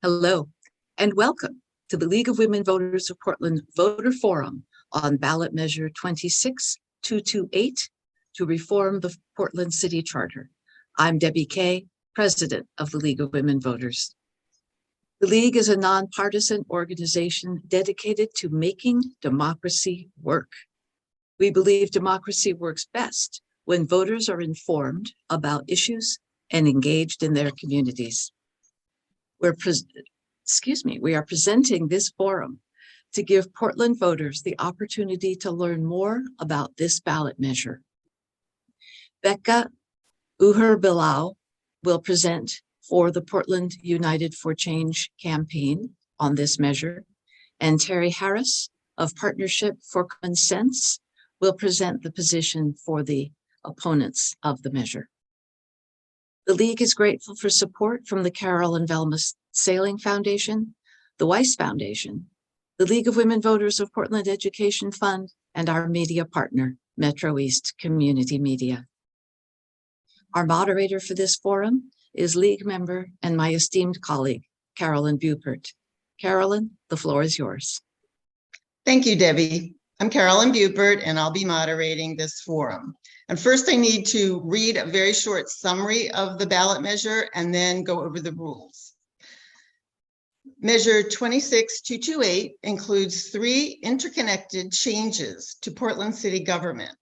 Hello, and welcome to the League of Women Voters of Portland Voter Forum on Ballot Measure 26228 to reform the Portland City Charter. I'm Debbie Kay, President of the League of Women Voters. The League is a nonpartisan organization dedicated to making democracy work. We believe democracy works best when voters are informed about issues and engaged in their communities. We are presenting this forum to give Portland voters the opportunity to learn more about this ballot measure. Becca Uher-Bilal will present for the Portland United for Change campaign on this measure, and Terry Harris of Partnership for Common Sense will present the position for the opponents of the measure. The League is grateful for support from the Carol and Velma Sailing Foundation, the Weiss Foundation, the League of Women Voters of Portland Education Fund, and our media partner, Metro East Community Media. Our moderator for this forum is League member and my esteemed colleague, Carolyn Bupert. Carolyn, the floor is yours. Thank you, Debbie. I'm Carolyn Bupert, and I'll be moderating this forum. And first, I need to read a very short summary of the ballot measure and then go over the rules. Measure 26228 includes 3 interconnected changes to Portland city government.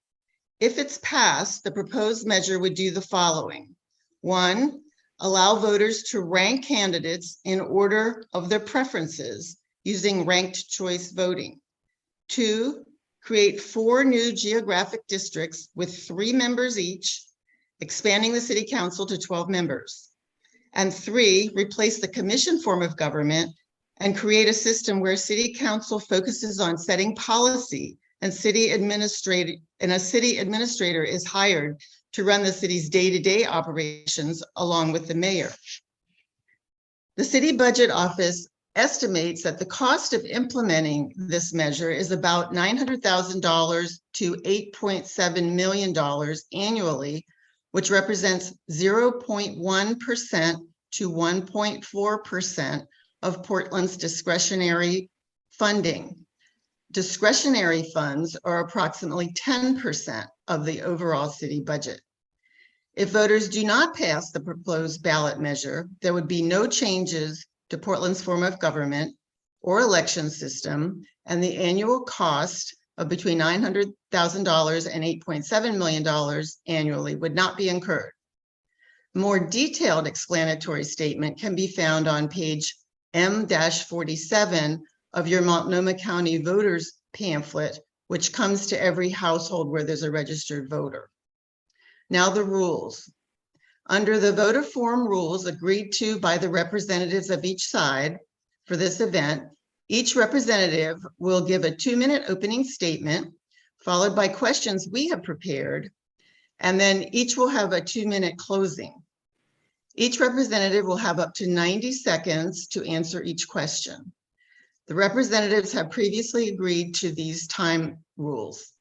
If it's passed, the proposed measure would do the following. 1, allow voters to rank candidates in order of their preferences using ranked choice voting. 2, create 4 new geographic districts with 3 members each, expanding the city council to 12 members. And 3, replace the commission form of government and create a system where city council focuses on setting policy and a city administrator is hired to run the city's day-to-day operations along with the mayor. The city budget office estimates that the cost of implementing this measure is about $900,000 to $8.7 million annually, which represents 0.1% to 1.4% of Portland's discretionary funding. Discretionary funds are approximately 10% of the overall city budget. If voters do not pass the proposed ballot measure, there would be no changes to Portland's form of government or election system, and the annual cost of between $900,000 and $8.7 million annually would not be incurred. A more detailed explanatory statement can be found on page M-47 of your Multnomah County voters pamphlet, which comes to every household where there's a registered voter. Now the rules. Under the voter forum rules agreed to by the representatives of each side for this event, each representative will give a 2-minute opening statement, followed by questions we have prepared, and then each will have a 2-minute closing. Each representative will have up to 90 seconds to answer each question. The representatives have previously agreed to these time rules,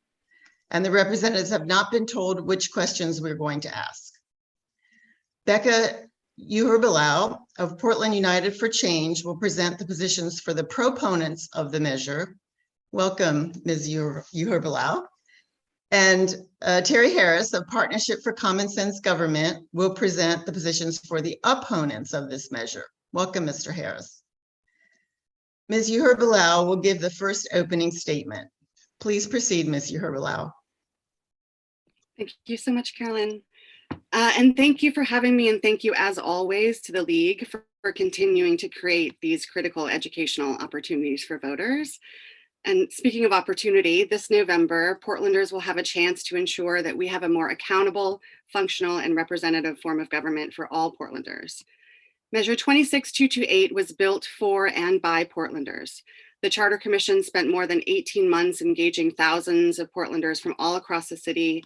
and the representatives have not been told which questions we're going to ask. Becca Uher-Bilal of Portland United for Change will present the positions for the proponents of the measure. Welcome, Ms. Uher-Bilal. And Terry Harris of Partnership for Common Sense Government will present the positions for the opponents of this measure. Welcome, Mr. Harris. Ms. Uher-Bilal will give the first opening statement. Please proceed, Ms. Uher-Bilal. Thank you so much, Carolyn. And thank you for having me, and thank you as always to the League for continuing to create these critical educational opportunities for voters. And speaking of opportunity, this November, Portlanders will have a chance to ensure that we have a more accountable, functional, and representative form of government for all Portlanders. Measure 26228 was built for and by Portlanders. The Charter Commission spent more than 18 months engaging thousands of Portlanders from all across the city,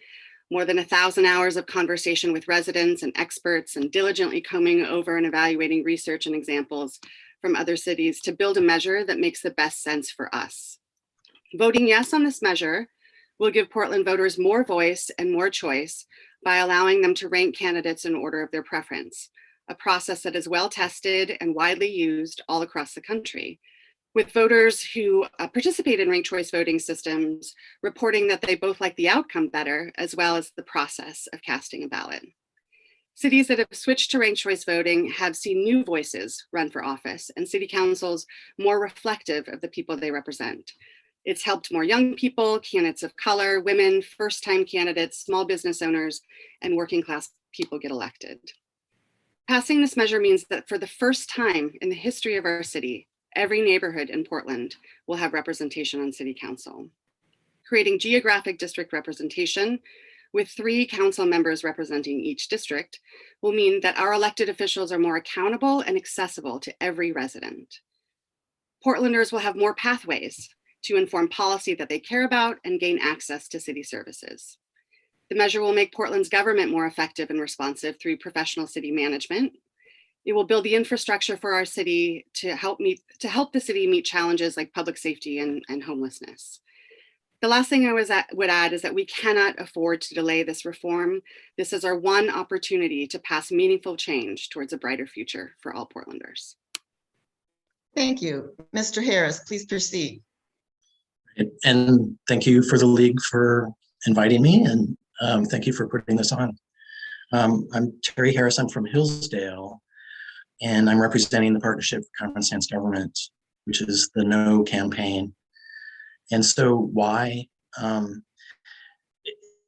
more than 1,000 hours of conversation with residents and experts, and diligently combing over and evaluating research and examples from other cities to build a measure that makes the best sense for us. Voting yes on this measure will give Portland voters more voice and more choice by allowing them to rank candidates in order of their preference. a process that is well tested and widely used all across the country, with voters who participate in ranked choice voting systems reporting that they both like the outcome better, as well as the process of casting a ballot. Cities that have switched to ranked choice voting have seen new voices run for office and city councils more reflective of the people they represent. It's helped more young people, candidates of color, women, first-time candidates, small business owners, and working class people get elected. Passing this measure means that for the first time in the history of our city, every neighborhood in Portland will have representation on city council. Creating geographic district representation with 3 council members representing each district will mean that our elected officials are more accountable and accessible to every resident. Portlanders will have more pathways to inform policy that they care about and gain access to city services. The measure will make Portland's government more effective and responsive through professional city management. It will build the infrastructure for our city to help the city meet challenges like public safety and homelessness. The last thing I would add is that we cannot afford to delay this reform. This is our one opportunity to pass meaningful change towards a brighter future for all Portlanders. Thank you. Mr. Harris, please proceed. And thank you for the League for inviting me, and thank you for putting this on. I'm Terry Harris. I'm from Hillsdale, and I'm representing the Partnership for Common Sense Government, which is the No campaign. And so why?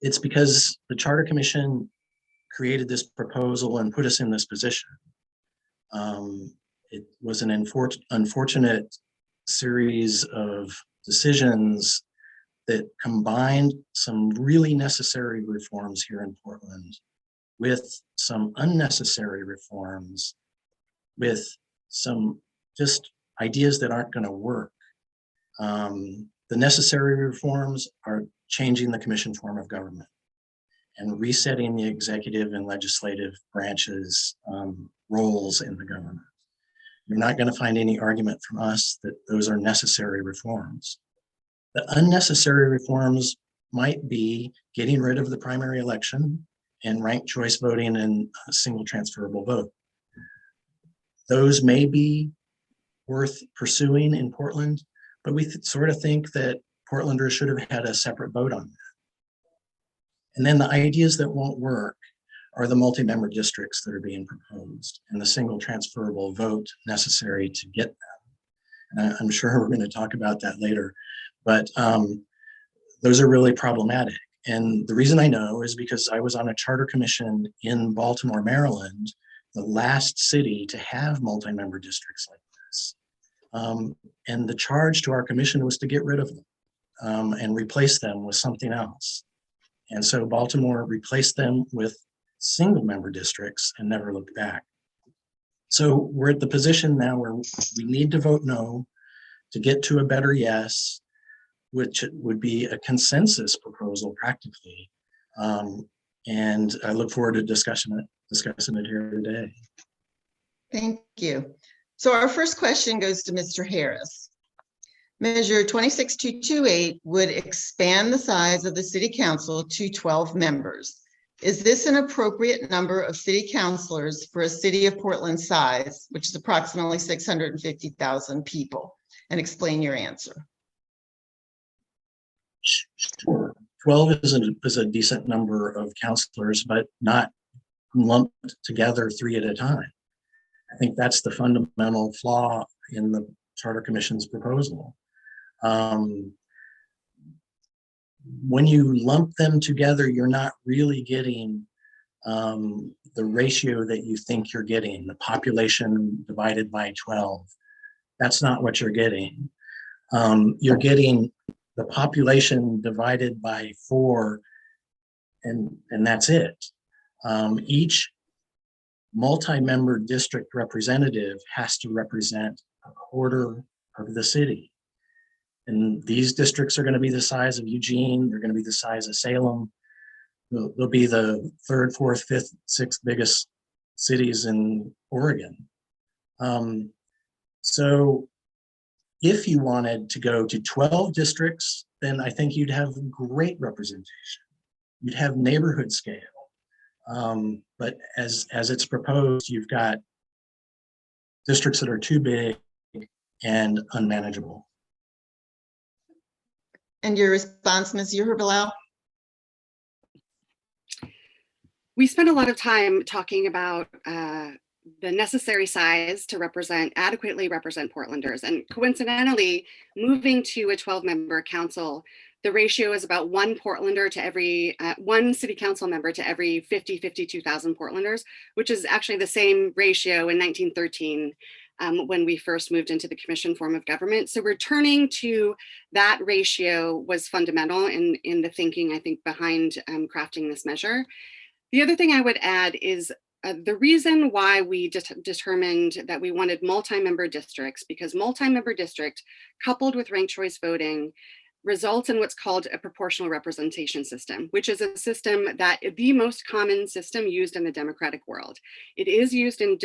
It's because the Charter Commission created this proposal and put us in this position. It was an unfortunate series of decisions that combined some really necessary reforms here in Portland with some unnecessary reforms, with some just ideas that aren't going to work. The necessary reforms are changing the commission form of government and resetting the executive and legislative branches' roles in the government. You're not going to find any argument from us that those are necessary reforms. The unnecessary reforms might be getting rid of the primary election and ranked choice voting and a single transferable vote. Those may be worth pursuing in Portland, but we sort of think that Portlanders should have had a separate vote on that. And then the ideas that won't work are the multi-member districts that are being proposed and the single transferable vote necessary to get them. And I'm sure we're going to talk about that later, but those are really problematic. And the reason I know is because I was on a charter commission in Baltimore, Maryland, the last city to have multi-member districts like this. And the charge to our commission was to get rid of them and replace them with something else. And so Baltimore replaced them with single member districts and never looked back. So we're at the position now where we need to vote no to get to a better yes, which would be a consensus proposal practically. And I look forward to discussing it here today. Thank you. So our first question goes to Mr. Harris. Measure 26228 would expand the size of the city council to 12 members. Is this an appropriate number of city councilors for a city of Portland size, which is approximately 650,000 people? And explain your answer. Sure. 12 is a decent number of councilors, but not lumped together 3 at a time. I think that's the fundamental flaw in the Charter Commission's proposal. When you lump them together, you're not really getting the ratio that you think you're getting, the population divided by 12. That's not what you're getting. You're getting the population divided by 4, and that's it. Each multi-member district representative has to represent a quarter of the city. And these districts are going to be the size of Eugene. They're going to be the size of Salem. They'll be the 3rd, 4th, 5th, 6th biggest cities in Oregon. So if you wanted to go to 12 districts, then I think you'd have great representation. You'd have neighborhood scale. But as it's proposed, you've got districts that are too big and unmanageable. And your response, Ms. Uherbelau? We spent a lot of time talking about the necessary size to adequately represent Portlanders. And coincidentally, moving to a 12-member council, the ratio is about one Portlander to every one city council member to every 52,000 Portlanders, which is actually the same ratio in 1913 when we first moved into the commission form of government. So returning to that ratio was fundamental in the thinking, I think, behind crafting this measure. The other thing I would add is the reason why we determined that we wanted multi-member districts, because multi-member district coupled with ranked choice voting results in what's called a proportional representation system, which is a system that the most common system used in the democratic world. It is used in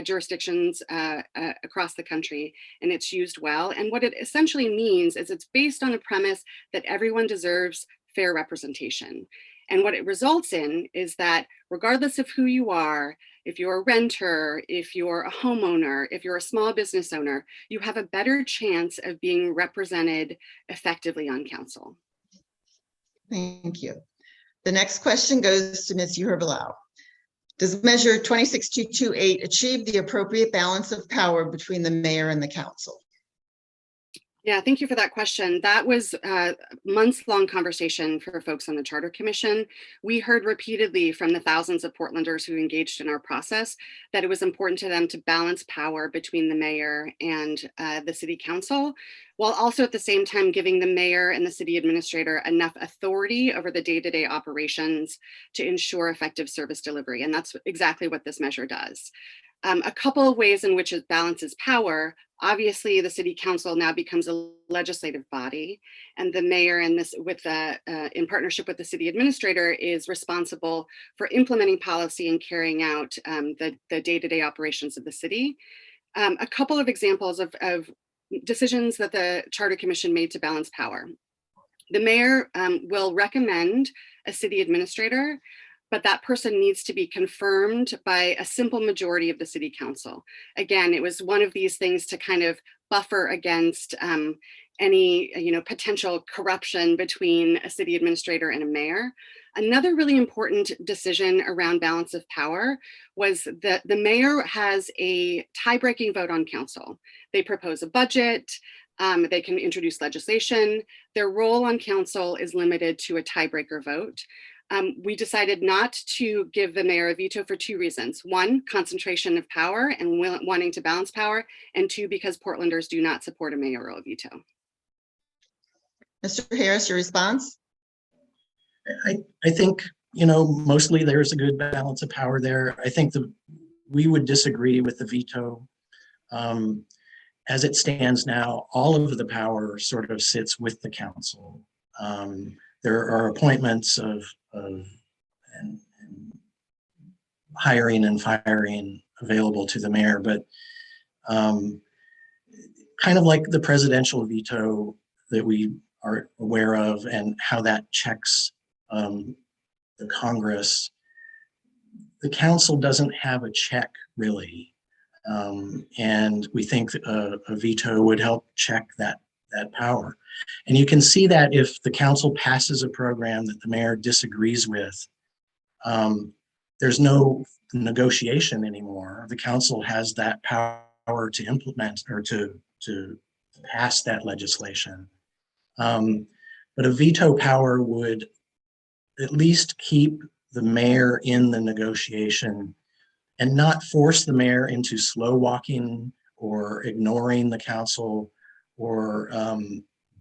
jurisdictions across the country, and it's used well. And what it essentially means is it's based on the premise that everyone deserves fair representation. And what it results in is that regardless of who you are, if you're a renter, if you're a homeowner, if you're a small business owner, you have a better chance of being represented effectively on council. Thank you. The next question goes to Ms. Uherbelau. Does measure 26228 achieve the appropriate balance of power between the mayor and the council? Yeah, thank you for that question. That was a months-long conversation for folks on the Charter Commission. We heard repeatedly from the thousands of Portlanders who engaged in our process that it was important to them to balance power between the mayor and the city council, while also at the same time giving the mayor and the city administrator enough authority over the day-to-day operations to ensure effective service delivery. And that's exactly what this measure does. A couple of ways in which it balances power. Obviously, the city council now becomes a legislative body, and the mayor, in partnership with the city administrator, is responsible for implementing policy and carrying out the day-to-day operations of the city. A couple of examples of decisions that the Charter Commission made to balance power. The mayor will recommend a city administrator, but that person needs to be confirmed by a simple majority of the city council. Again, it was one of these things to kind of buffer against any potential corruption between a city administrator and a mayor. Another really important decision around balance of power was that the mayor has a tie-breaking vote on council. They propose a budget, they can introduce legislation. Their role on council is limited to a tiebreaker vote. We decided not to give the mayor a veto for two reasons. One, concentration of power and wanting to balance power, and two, because Portlanders do not support a mayoral veto. Mr. Harris, your response? I think, mostly there's a good balance of power there. I think we would disagree with the veto. As it stands now, all of the power sort of sits with the council. There are appointments of and hiring and firing available to the mayor, but kind of like the presidential veto that we are aware of and how that checks the Congress, the council doesn't have a check really. And we think a veto would help check that power. And you can see that if the council passes a program that the mayor disagrees with, there's no negotiation anymore. The council has that power to implement or to pass that legislation. But a veto power would at least keep the mayor in the negotiation and not force the mayor into slow walking or ignoring the council or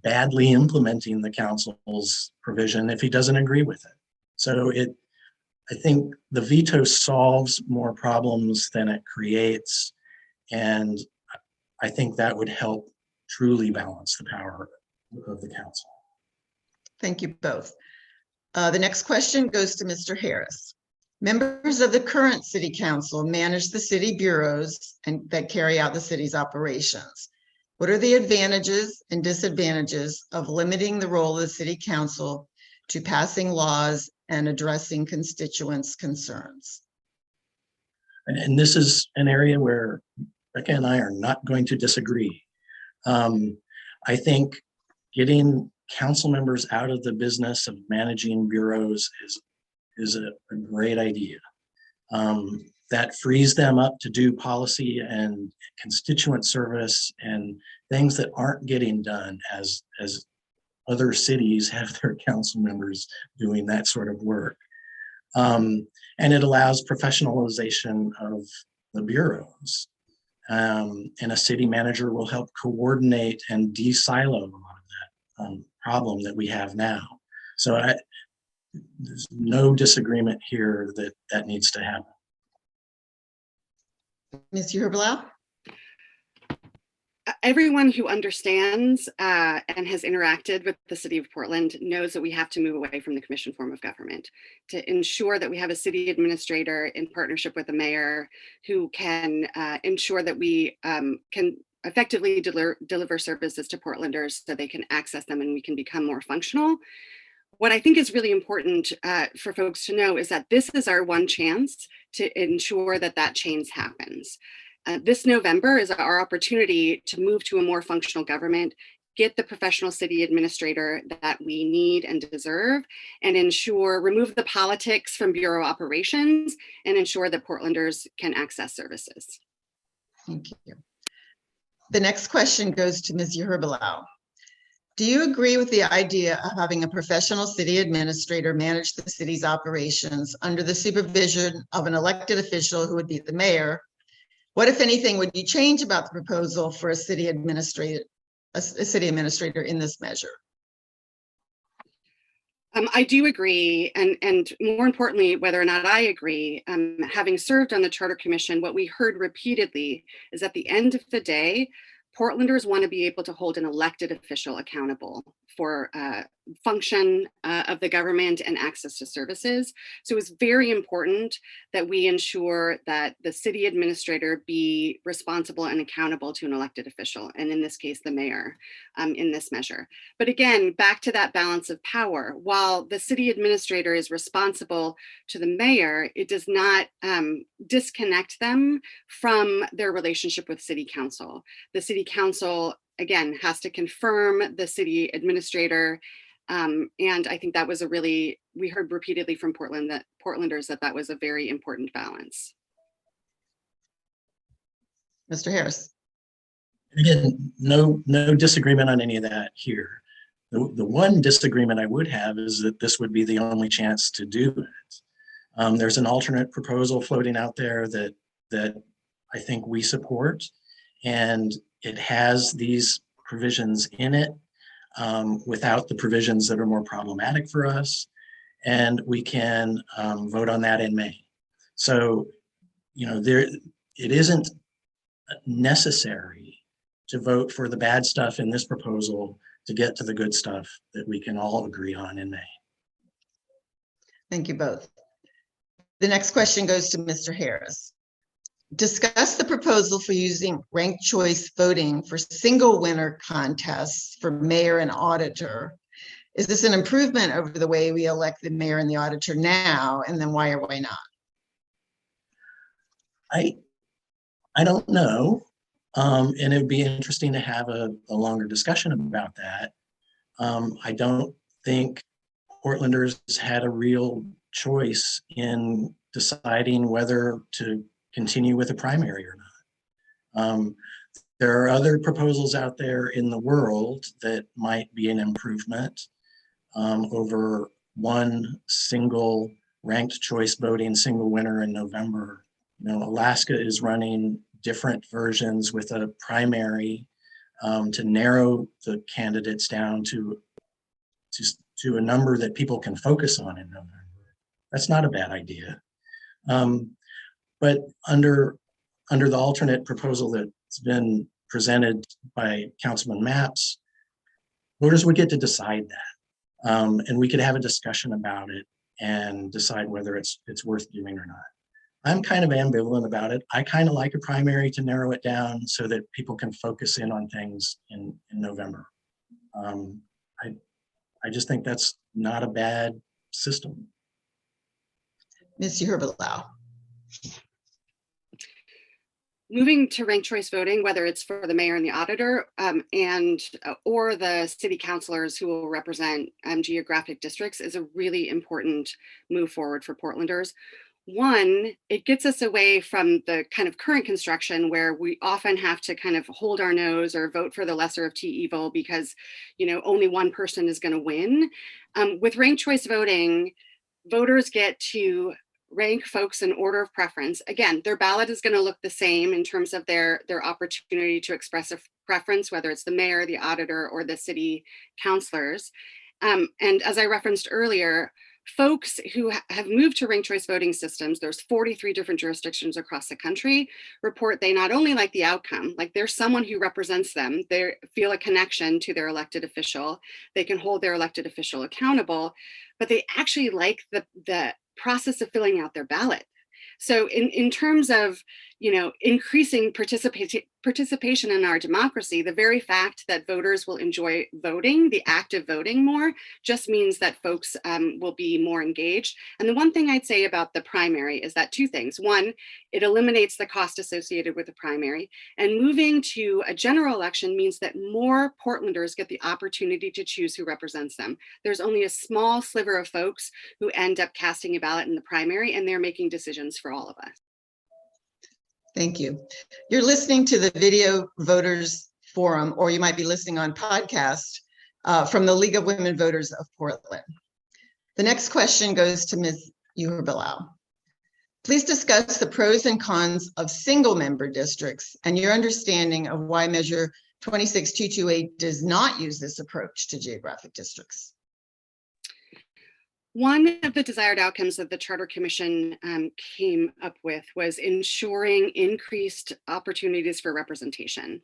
badly implementing the council's provision if he doesn't agree with it. So I think the veto solves more problems than it creates. And I think that would help truly balance the power of the council. Thank you both. The next question goes to Mr. Harris. Members of the current city council manage the city bureaus and that carry out the city's operations. What are the advantages and disadvantages of limiting the role of the city council to passing laws and addressing constituents' concerns. And this is an area where Becca and I are not going to disagree. I think getting council members out of the business of managing bureaus is a great idea. That frees them up to do policy and constituent service and things that aren't getting done as other cities have their council members doing that sort of work. And it allows professionalization of the bureaus. And a city manager will help coordinate and de-silo a lot of that problem that we have now. So there's no disagreement here that that needs to happen. Ms. Yerblau? Everyone who understands and has interacted with the city of Portland knows that we have to move away from the commission form of government to ensure that we have a city administrator in partnership with the mayor who can ensure that we can effectively deliver services to Portlanders so they can access them and we can become more functional. What I think is really important for folks to know is that this is our one chance to ensure that that change happens. This November is our opportunity to move to a more functional government, get the professional city administrator that we need and deserve, and remove the politics from bureau operations and ensure that Portlanders can access services. Thank you. The next question goes to Ms. Yerblau. Do you agree with the idea of having a professional city administrator manage the city's operations under the supervision of an elected official who would be the mayor? What, if anything, would you change about the proposal for a city administrator in this measure? I do agree, and more importantly, whether or not I agree, having served on the Charter Commission, what we heard repeatedly is at the end of the day, Portlanders want to be able to hold an elected official accountable for function of the government and access to services. So it's very important that we ensure that the city administrator be responsible and accountable to an elected official, and in this case, the mayor, in this measure. But again, back to that balance of power. While the city administrator is responsible to the mayor, it does not disconnect them from their relationship with city council. The city council, again, has to confirm the city administrator. And I think that was we heard repeatedly from Portlanders that was a very important balance. Mr. Harris. Again, no disagreement on any of that here. The one disagreement I would have is that this would be the only chance to do it. There's an alternate proposal floating out there that I think we support, and it has these provisions in it without the provisions that are more problematic for us, and we can vote on that in May. So, it isn't necessary to vote for the bad stuff in this proposal to get to the good stuff that we can all agree on in May. Thank you both. The next question goes to Mr. Harris. Discuss the proposal for using ranked choice voting for single winner contests for mayor and auditor. Is this an improvement over the way we elect the mayor and the auditor now? And then why or why not? I don't know. And it would be interesting to have a longer discussion about that. I don't think Portlanders had a real choice in deciding whether to continue with a primary or not. There are other proposals out there in the world that might be an improvement over one single ranked choice voting single winner in November. Alaska is running different versions with a primary to narrow the candidates down to a number that people can focus on in November. That's not a bad idea. But under the alternate proposal that's been presented by Councilman Mapps, voters would get to decide that. And we could have a discussion about it and decide whether it's worth doing or not. I'm kind of ambivalent about it. I kind of like a primary to narrow it down so that people can focus in on things in November. I I just think that's not a bad system. Ms. Uberlau. Moving to ranked choice voting, whether it's for the mayor and the auditor or the city councilors who will represent geographic districts, is a really important move forward for Portlanders. One, it gets us away from the kind of current construction where we often have to kind of hold our nose or vote for the lesser of two evil because, you know, only one person is going to win. With ranked choice voting, voters get to rank folks in order of preference. Again, their ballot is going to look the same in terms of their opportunity to express a preference, whether it's the mayor, the auditor, or the city councilors. And as I referenced earlier, folks who have moved to ranked choice voting systems, there's 43 different jurisdictions across the country, report they not only like the outcome, like there's someone who represents them, they feel a connection to their elected official, they can hold their elected official accountable, but they actually like the process of filling out their ballot. So in terms of, you know, increasing participation in our democracy, the very fact that voters will enjoy voting, the act of voting more, just means that folks will be more engaged. And the one thing I'd say about the primary is that two things. One, it eliminates the cost associated with the primary. And moving to a general election means that more Portlanders get the opportunity to choose who represents them. There's only a small sliver of folks who end up casting a ballot in the primary, and they're making decisions for all of us. Thank you. You're listening to the Video Voters Forum, or you might be listening on podcast from the League of Women Voters of Portland. The next question goes to Ms. Uberlau. Please discuss the pros and cons of single-member districts and your understanding of why Measure 26228 does not use this approach to geographic districts. One of the desired outcomes that the Charter Commission came up with was ensuring increased opportunities for representation.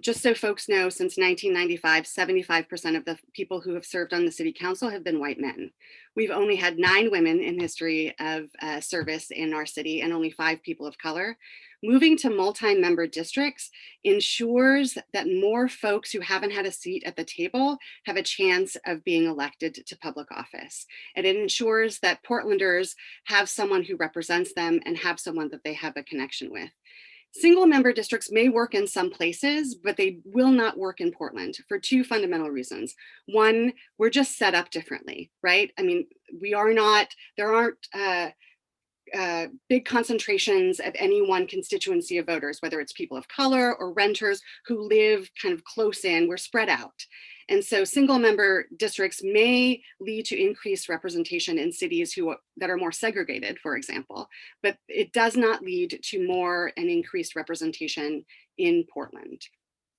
Just so folks know, since 1995, 75% of the people who have served on the city council have been white men. We've only had 9 women in history of service in our city and only 5 people of color. Moving to multi-member districts ensures that more folks who haven't had a seat at the table have a chance of being elected to public office. And it ensures that Portlanders have someone who represents them and have someone that they have a connection with. Single member districts may work in some places, but they will not work in Portland for 2 fundamental reasons. One, we're just set up differently, right? I mean, there aren't big concentrations of any one constituency of voters, whether it's people of color or renters who live kind of close in, we're spread out. And so single member districts may lead to increased representation in cities that are more segregated, for example, but it does not lead to more and increased representation in Portland.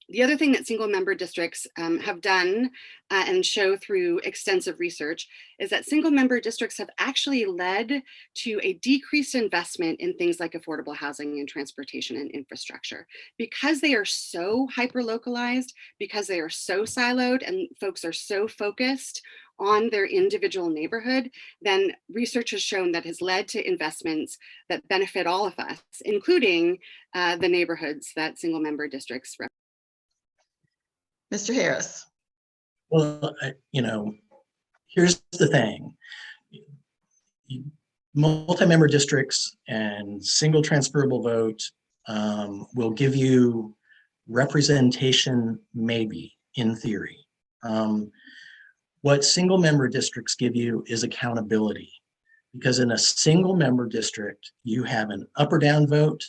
The other thing that single member districts have done and show through extensive research is that single member districts have actually led to a decreased investment in things like affordable housing and transportation and infrastructure. Because they are so hyper-localized, because they are so siloed and folks are so focused on their individual neighborhood, then research has shown that has led to investments that benefit all of us, including the neighborhoods that single member districts represent. Mr. Harris. Well, here's the thing. Multi-member districts and single transferable vote will give you representation, maybe, in theory. What single member districts give you is accountability, because in a single member district, you have an up or down vote.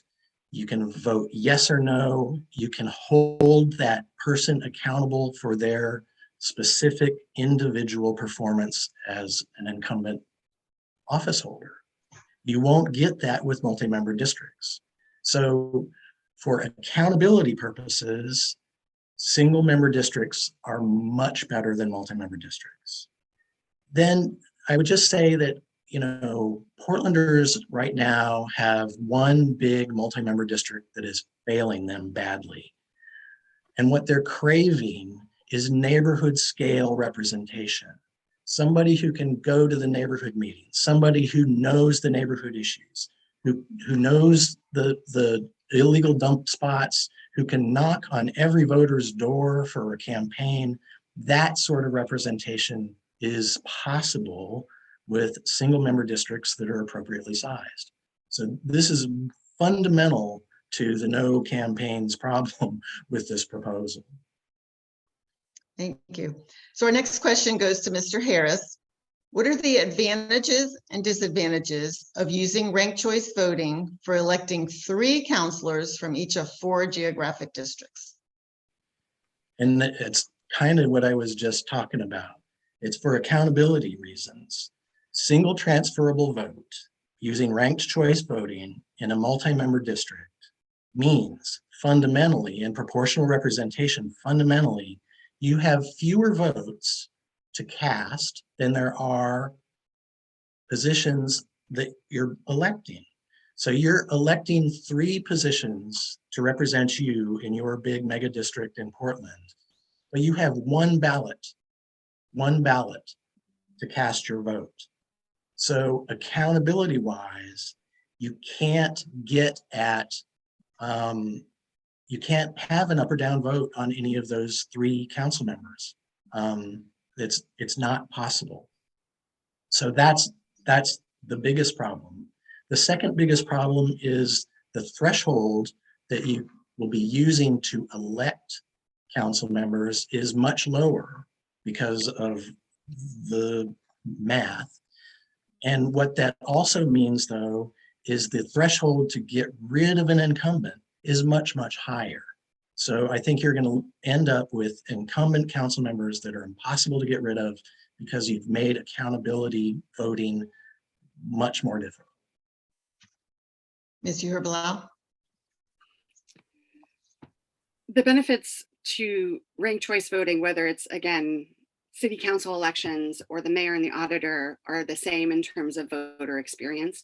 You can vote yes or no. You can hold that person accountable for their specific individual performance as an incumbent office holder. You won't get that with multi-member districts. So for accountability purposes, single member districts are much better than multi-member districts. Then I would just say that Portlanders right now have one big multi-member district that is failing them badly. And what they're craving is neighborhood scale representation. Somebody who can go to the neighborhood meetings, somebody who knows the neighborhood issues, who knows the illegal dump spots, who can knock on every voter's door for a campaign that sort of representation is possible with single member districts that are appropriately sized. So this is fundamental to the no campaigns problem with this proposal. Thank you. So our next question goes to Mr. Harris. What are the advantages and disadvantages of using ranked choice voting for electing 3 counselors from each of 4 geographic districts? And it's kind of what I was just talking about. It's for accountability reasons. Single transferable vote using ranked choice voting in a multi-member district means fundamentally, in proportional representation, fundamentally, you have fewer votes to cast than there are positions that you're electing. So you're electing 3 positions to represent you in your big mega district in Portland, but you have one ballot to cast your vote. So accountability wise, you can't get at, you can't have an up or down vote on any of those 3 council members. It's not possible. So that's the biggest problem. The second biggest problem is the threshold that you will be using to elect council members is much lower because of the math. And what that also means, though, is the threshold to get rid of an incumbent is much, much higher. So I think you're going to end up with incumbent council members that are impossible to get rid of because you've made accountability voting much more difficult. Ms. Uher-Blau? The benefits to ranked choice voting, whether it's, again, city council elections or the mayor and the auditor, are the same in terms of voter experience.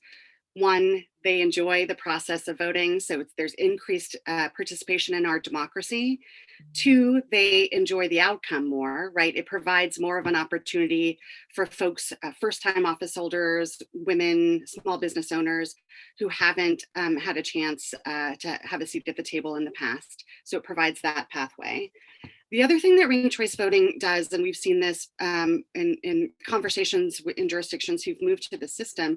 One, they enjoy the process of voting, so there's increased participation in our democracy. 2, they enjoy the outcome more, right? It provides more of an opportunity for folks, first-time office holders, women, small business owners who haven't had a chance to have a seat at the table in the past. So it provides that pathway. The other thing that ranked choice voting does, and we've seen this in conversations in jurisdictions who've moved to the system,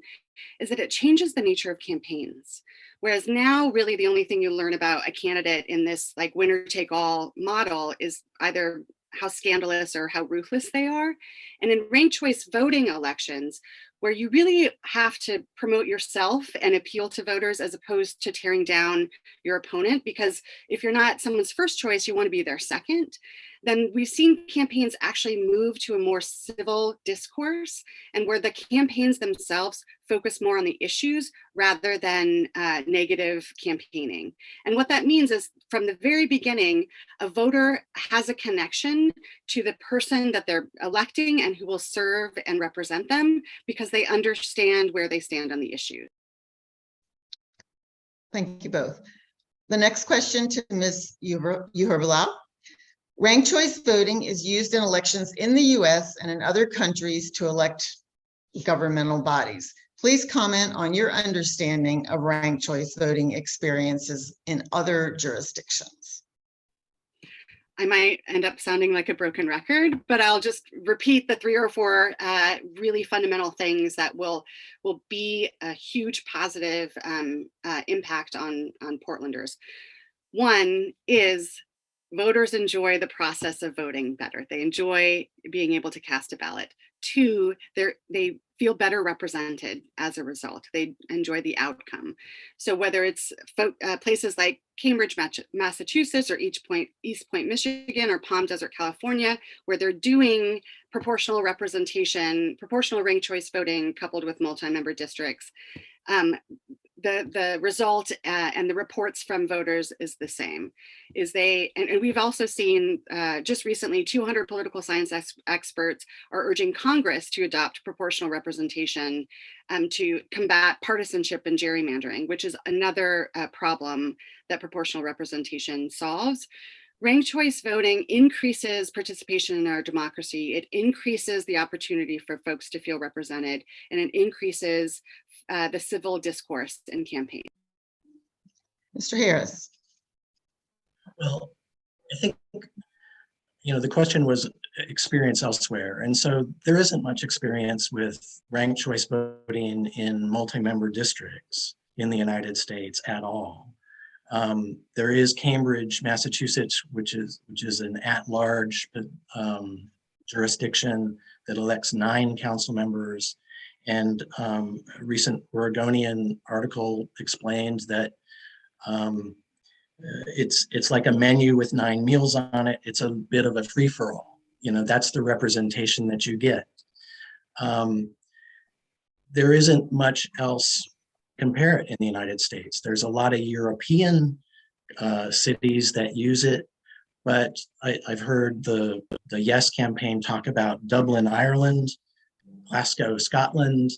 is that it changes the nature of campaigns. Whereas now, really, the only thing you learn about a candidate in this like winner take all model is either how scandalous or how ruthless they are. And in ranked choice voting elections, where you really have to promote yourself and appeal to voters as opposed to tearing down your opponent, because if you're not someone's first choice, you want to be their second, then we've seen campaigns actually move to a more civil discourse and where the campaigns themselves focus more on the issues rather than negative campaigning. And what that means is from the very beginning, a voter has a connection to the person that they're electing and who will serve and represent them because they understand where they stand on the issue. Thank you both. The next question to Ms. Uher-Blau. Ranked choice voting is used in elections in the US and in other countries to elect governmental bodies. Please comment on your understanding of ranked choice voting experiences in other jurisdictions. I might end up sounding like a broken record, but I'll just repeat the 3 or 4 really fundamental things that will be a huge positive impact on Portlanders. One is voters enjoy the process of voting better. They enjoy being able to cast a ballot. 2, they feel better represented as a result. They enjoy the outcome. So whether it's places like Cambridge, Massachusetts, or East Point, Michigan, or Palm Desert, California, where they're doing proportional representation, proportional ranked choice voting coupled with multi-member districts, the result and the reports from voters is the same. And we've also seen just recently 200 political science experts are urging Congress to adopt proportional representation to combat partisanship and gerrymandering, which is another problem that proportional representation solves. Ranked choice voting increases participation in our democracy. It increases the opportunity for folks to feel represented, and it increases the civil discourse in campaign. Mr. Harris. Well, I think, the question was experience elsewhere. And so there isn't much experience with ranked choice voting in multi-member districts in the United States at all. There is Cambridge, Massachusetts, which is an at-large jurisdiction that elects 9 council members. And a recent Oregonian article explained that it's like a menu with 9 meals on it. It's a bit of a free-for-all. That's the representation that you get. There isn't much else compare it in the United States. There's a lot of European cities that use it, but I've heard the Yes campaign talk about Dublin, Ireland, Glasgow, Scotland,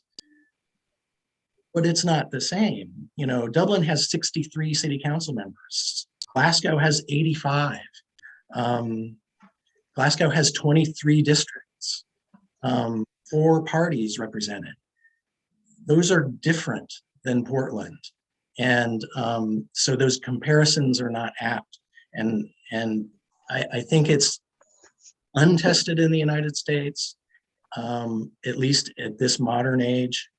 but it's not the same. Dublin has 63 city council members. Glasgow has 85. Glasgow has 23 districts, 4 parties represented. Those are different than Portland. And so those comparisons are not apt. And I think it's untested in the United States, at least at this modern age.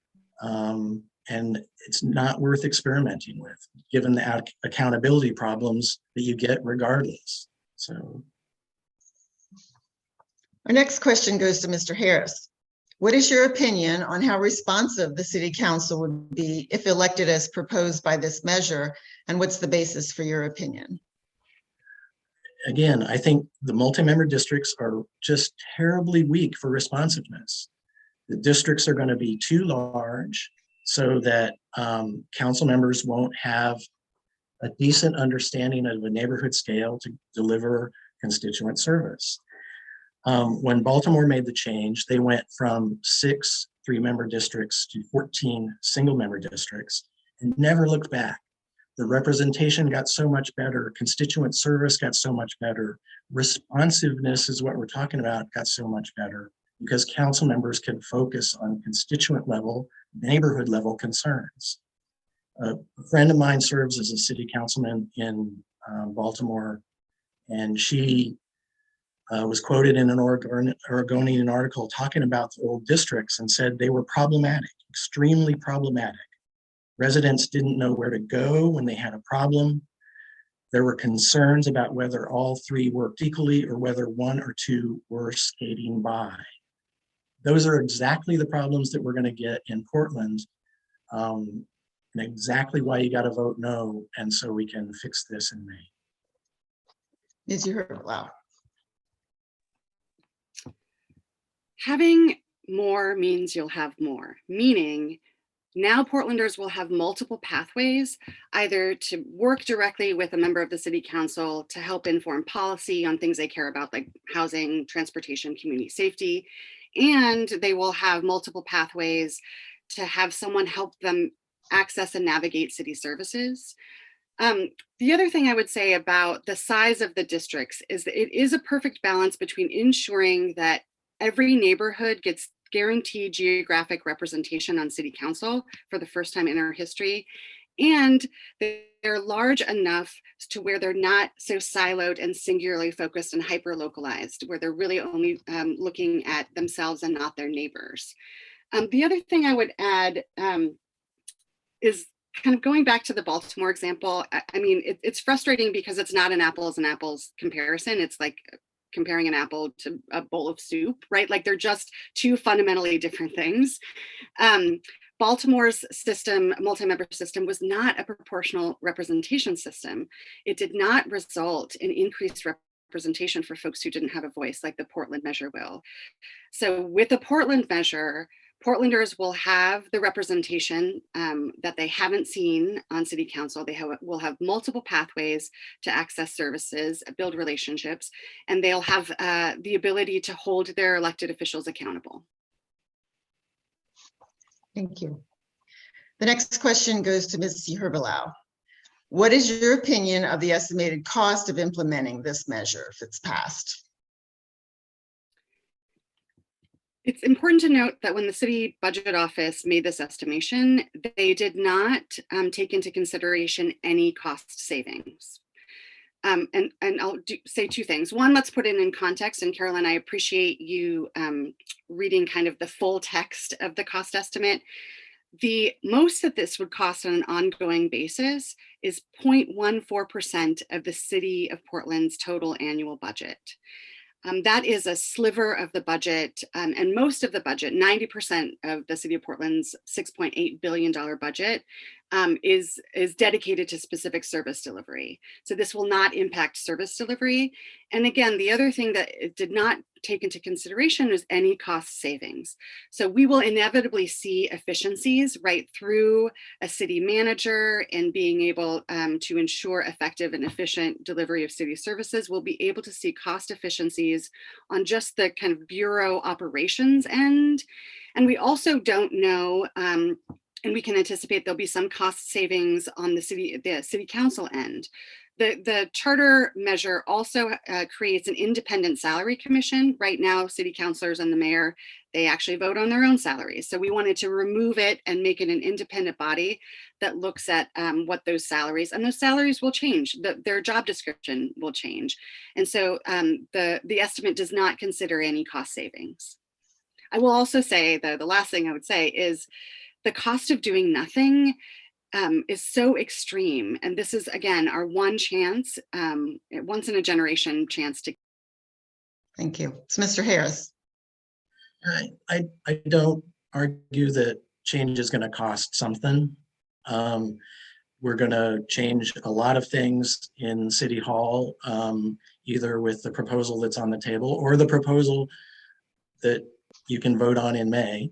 And it's not worth experimenting with, given the accountability problems that you get regardless. So. Our next question goes to Mr. Harris. What is your opinion on how responsive the City Council would be if elected as proposed by this measure? And what's the basis for your opinion? Again, I think the multi-member districts are just terribly weak for responsiveness. The districts are going to be too large so that council members won't have a decent understanding of a neighborhood scale to deliver constituent service. When Baltimore made the change, they went from 6 3-member districts to 14 single-member districts and never looked back. The representation got so much better, constituent service got so much better, responsiveness is what we're talking about, got so much better because council members can focus on constituent level, neighborhood level concerns. A friend of mine serves as a city councilman in Baltimore, and she was quoted in an Oregonian article talking about the old districts and said they were problematic, extremely problematic. Residents didn't know where to go when they had a problem. There were concerns about whether all 3 worked equally or whether 1 or 2 were skating by. Those are exactly the problems that we're going to get in Portland, and exactly why you got to vote no, and so we can fix this in May. Ms. Wow. Having more means you'll have more, meaning now Portlanders will have multiple pathways, either to work directly with a member of the city council to help inform policy on things they care about, like housing, transportation, community safety, and they will have multiple pathways to have someone help them access and navigate city services. The other thing I would say about the size of the districts is that it is a perfect balance between ensuring that every neighborhood gets guaranteed geographic representation on city council for the first time in our history, and they're large enough to where they're not so siloed and singularly focused and hyper localized, where they're really only looking at themselves and not their neighbors. The other thing I would add is kind of going back to the Baltimore example. I mean, it's frustrating because it's not an apples and apples comparison. It's like comparing an apple to a bowl of soup, right? Like they're just 2 fundamentally different things. Baltimore's system, multi-member system, was not a proportional representation system. It did not result in increased representation for folks who didn't have a voice like the Portland measure will. So with the Portland measure, Portlanders will have the representation that they haven't seen on city council. They will have multiple pathways to access services, build relationships, and they'll have the ability to hold their elected officials accountable. Thank you. The next question goes to Ms. Herbelau. What is your opinion of the estimated cost of implementing this measure if it's passed? It's important to note that when the city budget office made this estimation, they did not take into consideration any cost savings. And I'll say two things. One, let's put it in context. And Carolyn, I appreciate you reading kind of the full text of the cost estimate. The most that this would cost on an ongoing basis is 0.14% of the City of Portland's total annual budget. That is a sliver of the budget, and most of the budget, 90% of the City of Portland's $6.8 billion budget is dedicated to specific service delivery. So this will not impact service delivery. And again, the other thing that it did not take into consideration is any cost savings. So we will inevitably see efficiencies right through a city manager and being able to ensure effective and efficient delivery of city services. We'll be able to see cost efficiencies on just the kind of bureau operations end. And we also don't know, and we can anticipate there'll be some cost savings on the city council end. The charter measure also creates an independent salary commission. Right now, city councilors and the mayor, they actually vote on their own salaries. So we wanted to remove it and make it an independent body that looks at what those salaries, and those salaries will change. Their job description will change. And so the estimate does not consider any cost savings. I will also say, the last thing I would say is the cost of doing nothing is so extreme. And this is, again, our one chance, once in a generation chance to. Thank you. It's Mr. Harris. I don't argue that change is going to cost something. We're going to change a lot of things in City Hall, either with the proposal that's on the table or the proposal that you can vote on in May.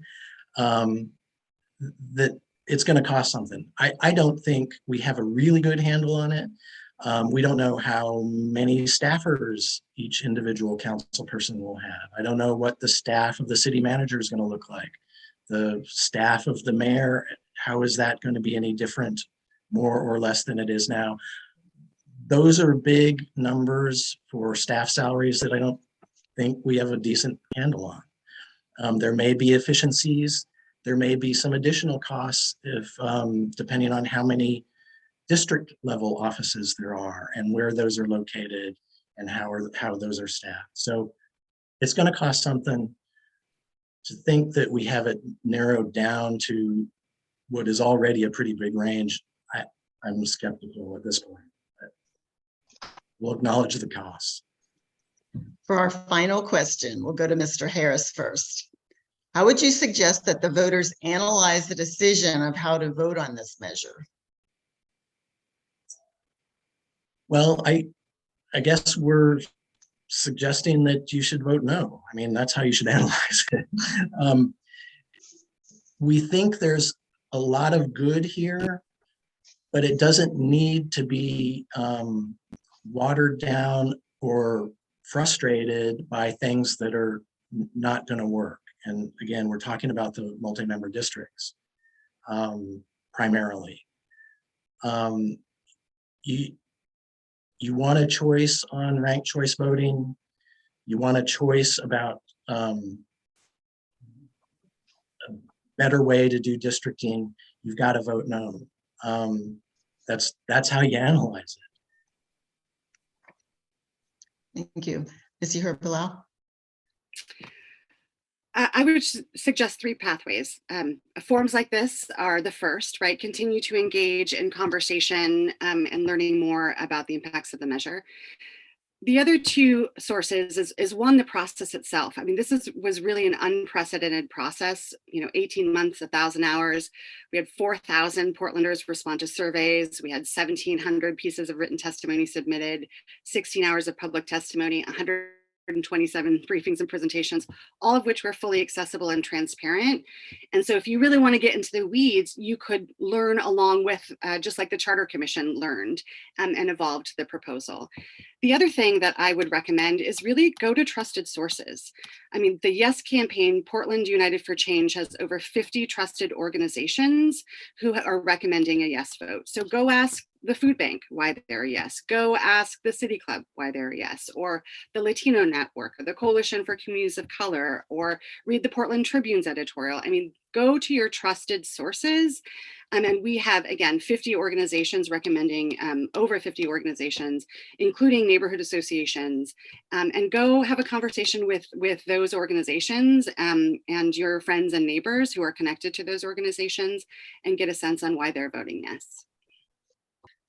That it's going to cost something. I don't think we have a really good handle on it. We don't know how many staffers each individual council person will have. I don't know what the staff of the city manager is going to look like. The staff of the mayor, how is that going to be any different, more or less than it is now? Those are big numbers for staff salaries that I don't think we have a decent handle on. There may be efficiencies. There may be some additional costs if, depending on how many district level offices there are and where those are located and how those are staffed. So it's going to cost something. To think that we have it narrowed down to what is already a pretty big range, I'm skeptical at this point. But we'll acknowledge the costs. For our final question, we'll go to Mr. Harris first. How would you suggest that the voters analyze the decision of how to vote on this measure? Well, I guess we're suggesting that you should vote no. I mean, that's how you should analyze it. We think there's a lot of good here, but it doesn't need to be watered down or frustrated by things that are not going to work. And again, we're talking about the multi-member districts primarily. You want a choice on ranked choice voting. You want a choice about a better way to do districting. You've got to vote no. That's how you analyze it. Thank you. Ms. Herbelau. I would suggest three pathways. Forums like this are the first, right? Continue to engage in conversation and learning more about the impacts of the measure. The other two sources is one, the process itself. I mean, this was really an unprecedented process, 18 months, 1,000 hours. We had 4,000 Portlanders respond to surveys. We had 1,700 pieces of written testimony submitted, 16 hours of public testimony, 127 briefings and presentations, all of which were fully accessible and transparent. And so if you really want to get into the weeds, you could learn along with, just like the Charter Commission learned and evolved the proposal. The other thing that I would recommend is really go to trusted sources. I mean, the Yes campaign, Portland United for Change, has over 50 trusted organizations who are recommending a yes vote. So go ask the food bank why they're a yes. Go ask the City Club why they're a yes, or the Latino Network, or the Coalition for Communities of Color, or read the Portland Tribune's editorial. I mean, go to your trusted sources. And we have, again, 50 organizations recommending, over 50 organizations, including neighborhood associations, and go have a conversation with those organizations and your friends and neighbors who are connected to those organizations, and get a sense on why they're voting yes.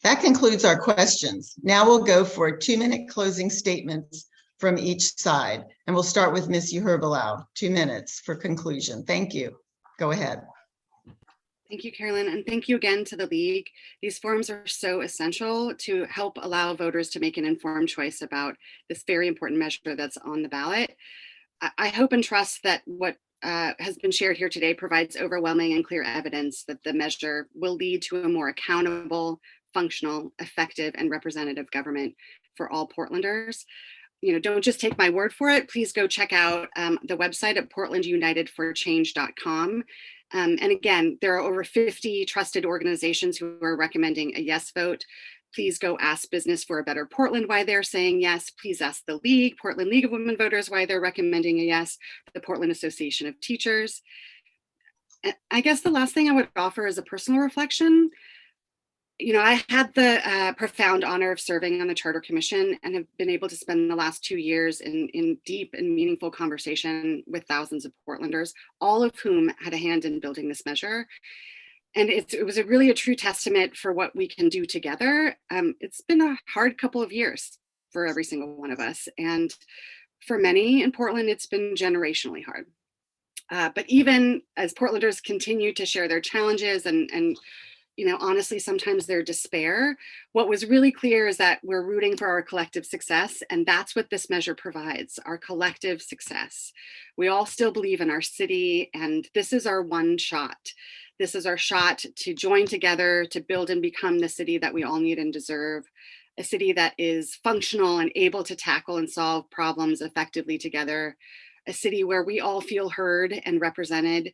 That concludes our questions. Now we'll go for 2-minute closing statements from each side. And we'll start with Ms. Uherbelau, 2 minutes for conclusion. Thank you. Go ahead. Thank you, Carolyn, and thank you again to the League. These forums are so essential to help allow voters to make an informed choice about this very important measure that's on the ballot. I hope and trust that what has been shared here today provides overwhelming and clear evidence that the measure will lead to a more accountable, functional, effective, and representative government for all Portlanders. You know, don't just take my word for it. Please go check out the website at portlandunitedforchange.com. And again, there are over 50 trusted organizations who are recommending a yes vote. Please go ask Business for a Better Portland why they're saying yes. Please ask the League, Portland League of Women Voters, why they're recommending a yes, the Portland Association of Teachers. I guess the last thing I would offer is a personal reflection. You know, I had the profound honor of serving on the Charter Commission and have been able to spend the last 2 years in deep and meaningful conversation with thousands of Portlanders, all of whom had a hand in building this measure. And it was really a true testament for what we can do together. It's been a hard couple of years for every single one of us. And for many in Portland, it's been generationally hard. But even as Portlanders continue to share their challenges and you know, honestly, sometimes their despair, what was really clear is that we're rooting for our collective success. And that's what this measure provides, our collective success. We all still believe in our city, and this is our one shot. This is our shot to join together to build and become the city that we all need and deserve, a city that is functional and able to tackle and solve problems effectively together, a city where we all feel heard and represented,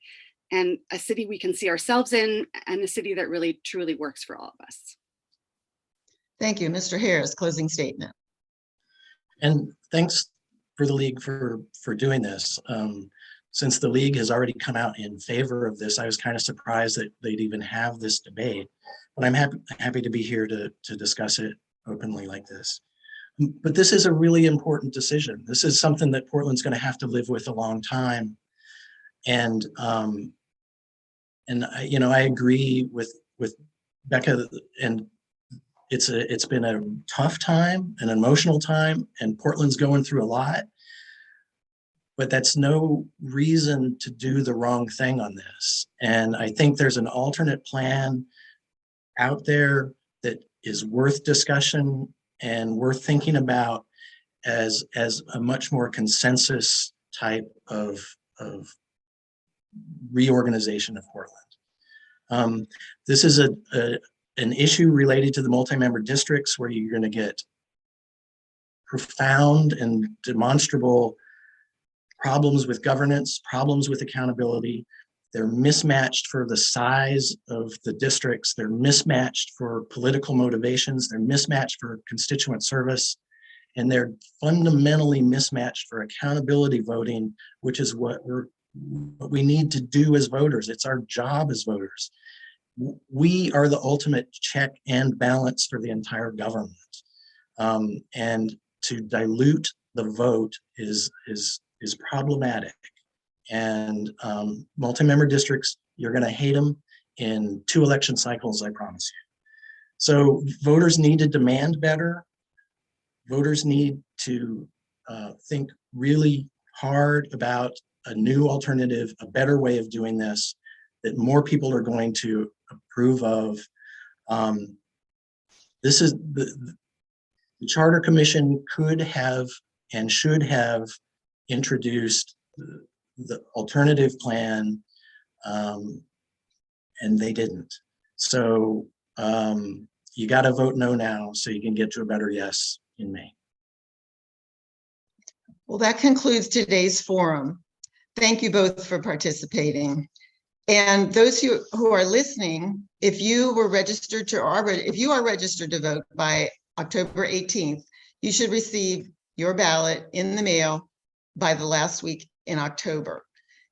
and a city we can see ourselves in, and a city that really truly works for all of us. Thank you. Mr. Harris, closing statement. And thanks for the League for doing this. Since the League has already come out in favor of this, I was kind of surprised that they'd even have this debate, but I'm happy to be here to discuss it openly like this. But this is a really important decision. This is something that Portland's going to have to live with a long time. And you know, I agree with Becca, and it's been a tough time, an emotional time, and Portland's going through a lot. But that's no reason to do the wrong thing on this. And I think there's an alternate plan out there that is worth discussion and worth thinking about as a much more consensus type of reorganization of Portland. This is an issue related to the multi-member districts where you're going to get profound and demonstrable problems with governance, problems with accountability. They're mismatched for the size of the districts. They're mismatched for political motivations. They're mismatched for constituent service. And they're fundamentally mismatched for accountability voting, which is what we need to do as voters. It's our job as voters. We are the ultimate check and balance for the entire government. And to dilute the vote is problematic. And multi-member districts, you're going to hate them in 2 election cycles, I promise you. So voters need to demand better. Voters need to think really hard about a new alternative, a better way of doing this that more people are going to approve of. This is the Charter Commission could have and should have introduced the alternative plan, and they didn't. So you got to vote no now so you can get to a better yes in May. Well, that concludes today's forum. Thank you both for participating. And those who are listening, if you are registered to vote by October 18th, you should receive your ballot in the mail by the last week in October.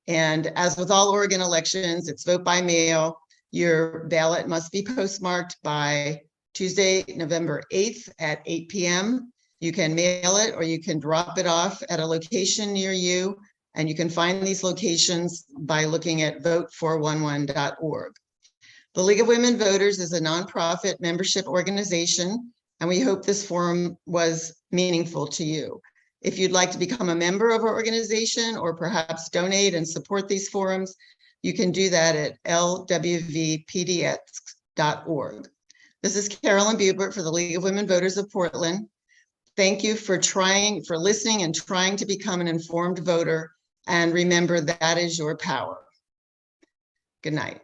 And as with all Oregon elections, it's vote by mail. Your ballot must be postmarked by Tuesday, November 8th at 8 p.m. You can mail it or you can drop it off at a location near you. And you can find these locations by looking at vote411.org. The League of Women Voters is a nonprofit membership organization, and we hope this forum was meaningful to you. If you'd like to become a member of our organization or perhaps donate and support these forums, you can do that at lwvpdx.org. This is Carolyn Bubert for the League of Women Voters of Portland. Thank you for listening and trying to become an informed voter. And remember, that is your power. Good night.